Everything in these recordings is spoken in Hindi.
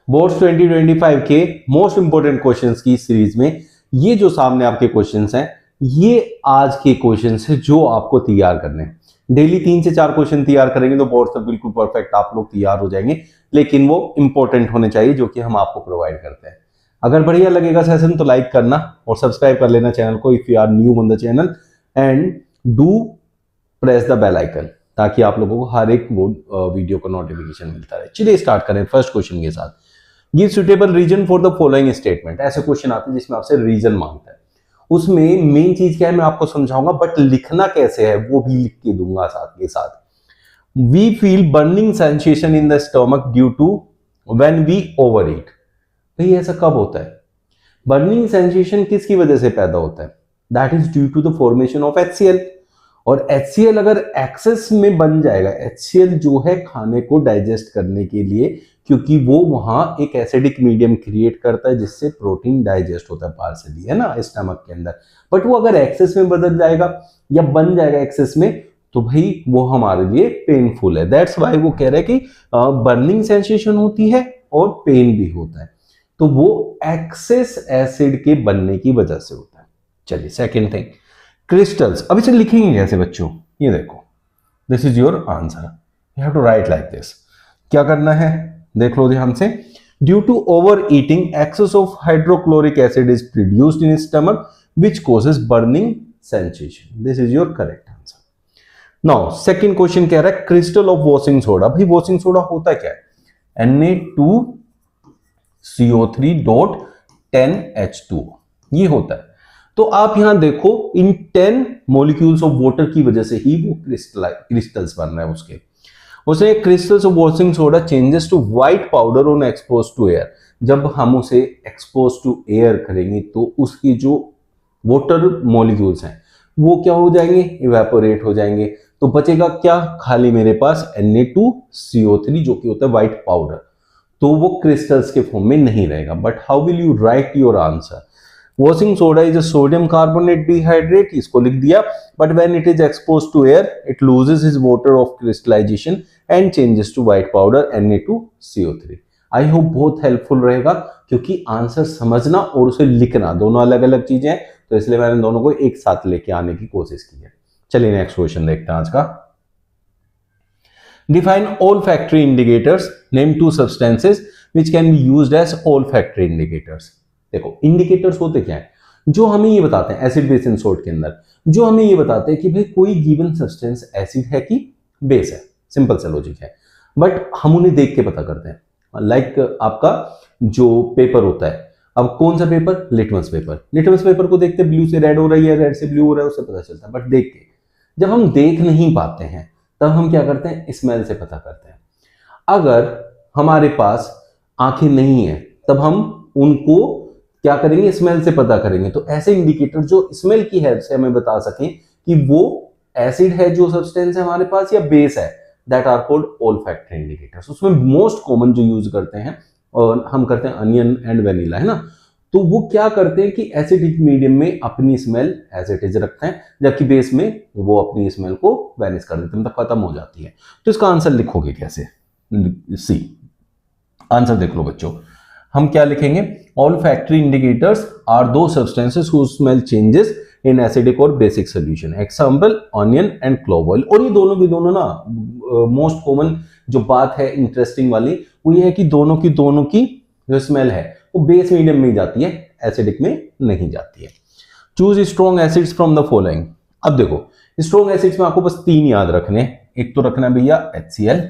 बोर्ड्स 2025 के मोस्ट इंपोर्टेंट क्वेश्चंस की सीरीज में ये जो सामने आपके क्वेश्चंस हैं, ये आज के क्वेश्चंस हैं जो आपको तैयार करने हैं। डेली 3 से 4 क्वेश्चन तैयार करेंगे तो बोर्ड तक बिल्कुल परफेक्ट आप लोग तैयार हो जाएंगे, लेकिन वो इंपॉर्टेंट होने चाहिए जो कि हम आपको प्रोवाइड करते हैं। अगर बढ़िया लगेगा सेशन तो लाइक करना और सब्सक्राइब कर लेना चैनल को if you are new on the channel, and do press the bell icon ताकि आप लोगों को हर एक वीडियो का नोटिफिकेशन मिलता रहे। चलिए स्टार्ट करें फर्स्ट क्वेश्चन के साथ। Give suitable reason for the following statement. ऐसे क्वेश्चन आते हैं जिसमें आपसे रीजन मांगता है। उसमें मेन चीज क्या है मैं आपको समझाऊंगा, बट लिखना कैसे है वो भी लिख के दूंगा साथ के साथ। We feel burning sensation in the stomach due to when we over eat. भाई ऐसा कब होता है? बर्निंग सेंसेशन किसकी वजह से पैदा होता है? That is due to the formation of HCl। और HCl अगर एक्सेस में बन जाएगा, HCl जो है खाने को डाइजेस्ट करने के लिए, क्योंकि वो वहां एक एसिडिक मीडियम क्रिएट करता है जिससे प्रोटीन डाइजेस्ट होता है पार्सली, है ना, स्टमक के अंदर। बट वो अगर एक्सेस में बदल जाएगा या बन जाएगा एक्सेस में, तो भाई वो हमारे लिए पेनफुल है। दैट्स वाई वो कह रहे हैं कि बर्निंग सेंसेशन होती है और पेन भी होता है, तो वो एक्सेस एसिड के बनने की वजह से होता है। चलिए सेकेंड थिंग, क्रिस्टल्स। अब इसे लिखेंगे कैसे बच्चों? ये देखो, this is your answer, you have to write like this. क्या करना है देख लो ध्यान से। Due to over eating excess of hydrochloric acid is produced in stomach which causes burning sensation. This is your correct answer. Now second question कह रहा है क्रिस्टल ऑफ वॉशिंग सोडा। भाई वॉशिंग सोडा होता क्या है? Na2CO3.10H2 ये होता है। तो आप यहां देखो, इन 10 मॉलिक्यूल्स ऑफ वाटर की वजह से ही वो क्रिस्टल्स बन रहे हैं उसके crystals of washing soda changes to white powder on expose to air. जब हम उसे एक्सपोज टू एयर करेंगे तो उसकी जो वाटर मॉलिक्यूल्स हैं वो क्या हो जाएंगे? इवेपोरेट हो जाएंगे। तो बचेगा क्या? खाली मेरे पास Na2CO3 जो कि होता है व्हाइट पाउडर। तो वो क्रिस्टल्स के फॉर्म में नहीं रहेगा। But how will you write your answer? Washing soda is a sodium carbonate dihydrate, इसको लिख दिया। But when it is expose to air it loses is water of crystallization and changes to white powder Na2CO3। I hope बहुत हेल्पफुल रहेगा, क्योंकि आंसर समझना और उसे लिखना दोनों अलग अलग चीजें हैं, तो इसलिए मैंने दोनों को एक साथ लेके आने की कोशिश की है। चलिए नेक्स्ट क्वेश्चन देखते हैं आज का। Define olfactory indicators, name 2 substances which can be used as olfactory indicators. देखो इंडिकेटर्स होते क्या है? जो हमें ये बताते हैं एसिड बेस एंड सोल्ट के अंदर, जो हमें ये बताते हैं कि भाई कोई गिवन सब्सटेंस एसिड है कि बेस है। सिंपल सा लॉजिक है, बट हम उन्हें देख के पता करते हैं। लाइक आपका जो पेपर होता है, अब कौन सा paper? Litmus paper. Litmus paper को देखते ब्लू से रेड हो रही है, रेड से ब्लू हो रहा है, उससे पता चलता है। बट देख के, जब हम देख नहीं पाते हैं तब हम क्या करते हैं? स्मेल से पता करते हैं। अगर हमारे पास आंखें नहीं है तब हम उनको क्या करेंगे? स्मेल से पता करेंगे। तो ऐसे इंडिकेटर जो स्मेल की हेल्प से हमें बता सकें कि वो एसिड है जो सब्सटेंस है हमारे पास या बेस है, that are called olfactory indicators. उसमें मोस्ट कॉमन जो यूज करते हैं और हम करते हैं अनियन एंड वेनिला, है ना। तो वो क्या करते हैं कि एसिडिक मीडियम में अपनी स्मेल एज इट इज रखते हैं, जबकि बेस में वो अपनी स्मेल को वैनिश कर देते हैं, मतलब खत्म हो जाती है। तो इसका आंसर लिखोगे कैसे? सी आंसर देख लो बच्चों, हम क्या लिखेंगे? olfactory indicators are those substances whose smell changes in acidic और basic solution. Example onion and clove oil। और ये दोनों की दोनों ना मोस्ट कॉमन जो बात है इंटरेस्टिंग वाली वो ये है कि दोनों की जो स्मेल है वो बेस मीडियम में जाती है, एसिडिक में नहीं जाती है। Choose strong acids from the following. अब देखो स्ट्रॉन्ग एसिड्स में आपको बस 3 याद रखने। एक तो रखना भैया HCl,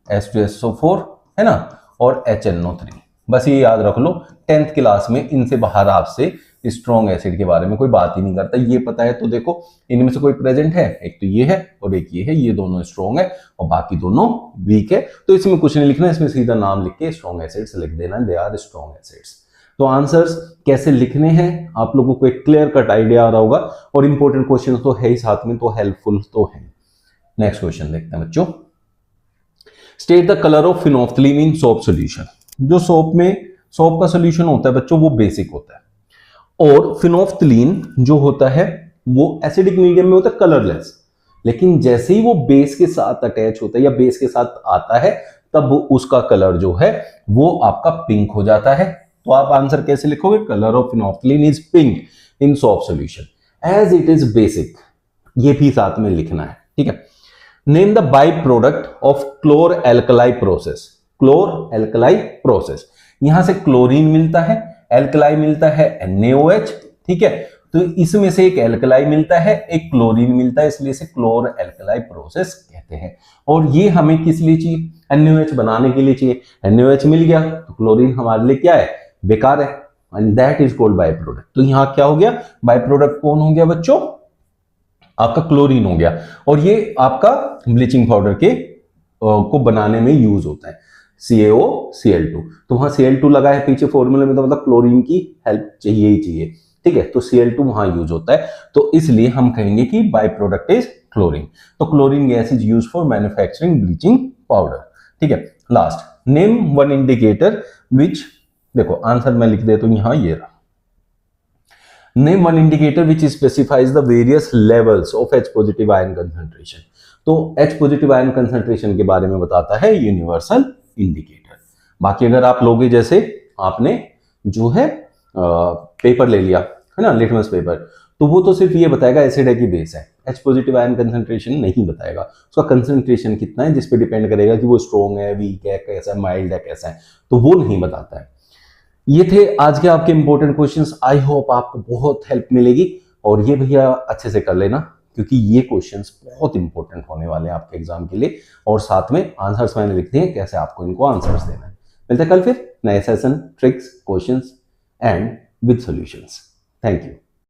H2SO4, है ना, और HNO3। बस ये याद रख लो। 10th क्लास में इनसे बाहर आपसे स्ट्रॉन्ग एसिड के बारे में कोई बात ही नहीं करता। ये पता है तो देखो इनमें से कोई प्रेजेंट है, एक तो ये है और एक ये है, ये दोनों स्ट्रॉन्ग है और बाकी दोनों वीक है। तो इसमें कुछ नहीं लिखना, इसमें सीधा नाम लिख के स्ट्रॉन्ग एसिड्स लिख देना, दे आर स्ट्रॉन्ग एसिड्स। तो आंसर्स कैसे लिखने हैं आप लोगों को एक क्लियर कट आइडिया आ रहा होगा, और इंपॉर्टेंट क्वेश्चन तो है ही साथ में, तो हेल्पफुल तो है। नेक्स्ट क्वेश्चन देखते हैं बच्चों। State the colour of phenolphthalein in soap solution. जो सोप का सोल्यूशन होता है बच्चों वो बेसिक होता है, और फिनोल्फथलीन जो होता है वो एसिडिक मीडियम में होता है कलरलेस। लेकिन जैसे ही वो बेस के साथ अटैच होता है या बेस के साथ आता है तब उसका कलर जो है वो आपका पिंक हो जाता है। तो आप आंसर कैसे लिखोगे, colour of phenolphthalein is pink in soft solution as it is basic, ये भी साथ में लिखना है, ठीक है। Name the by product of chlor alkali process, chlor alkali process, यहां से क्लोरीन मिलता है, एल्कलाई मिलता है NaOH, ठीक है। तो इसमें से एक एल्कलाई मिलता है, एक क्लोरीन मिलता है, इसलिए इसे क्लोर एल्कलाई प्रोसेस कहते हैं। और ये हमें किस लिए चाहिए, NaOH बनाने के लिए चाहिए। NaOH मिल गया तो क्लोरीन हमारे लिए क्या है, बेकार है, and that is called by product. तो यहां क्या हो गया, बाय प्रोडक्ट कौन हो गया बच्चों, आपका क्लोरीन हो गया। और ये आपका ब्लीचिंग पाउडर के को बनाने में यूज होता है, CaOCl2। तो वहां Cl2 लगा है पीछे फॉर्मूले में, तो मतलब क्लोरीन की हेल्प चाहिए ही चाहिए, ठीक है। तो Cl2 वहां यूज होता है, तो इसलिए हम कहेंगे कि बाय प्रोडक्ट इज क्लोरीन। तो chlorine gas is use for manufacturing bleaching powder, ठीक है। लास्ट, नेम वन इंडिकेटर विच, देखो आंसर मैं लिख देता हूं यहां, ये रहा। Name one indicator which specifies the various levels of H positive ion concentration. तो H पॉजिटिव आयन कंसंट्रेशन के बारे में बताता है यूनिवर्सल इंडिकेटर। बाकी अगर आप लोगे, जैसे आपने जो है पेपर ले लिया है ना, लिटमस पेपर, तो वो तो सिर्फ ये बताएगा एसिड है कि बेस है, H पॉजिटिव आयन कंसंट्रेशन नहीं बताएगा। उसका कंसंट्रेशन कितना है जिस पे डिपेंड करेगा कि वो स्ट्रॉन्ग है, वीक है, कैसा है, माइल्ड है, कैसा है, तो वो नहीं बताता है। ये थे आज के आपके इंपॉर्टेंट क्वेश्चंस। आई होप आपको बहुत हेल्प मिलेगी, और ये भैया अच्छे से कर लेना, क्योंकि ये क्वेश्चंस बहुत इंपॉर्टेंट होने वाले हैं आपके एग्जाम के लिए। और साथ में आंसर्स मैंने लिख दिए, कैसे आपको इनको आंसर्स देना है। मिलते हैं कल फिर नए session, tricks, questions and with solutions. Thank you.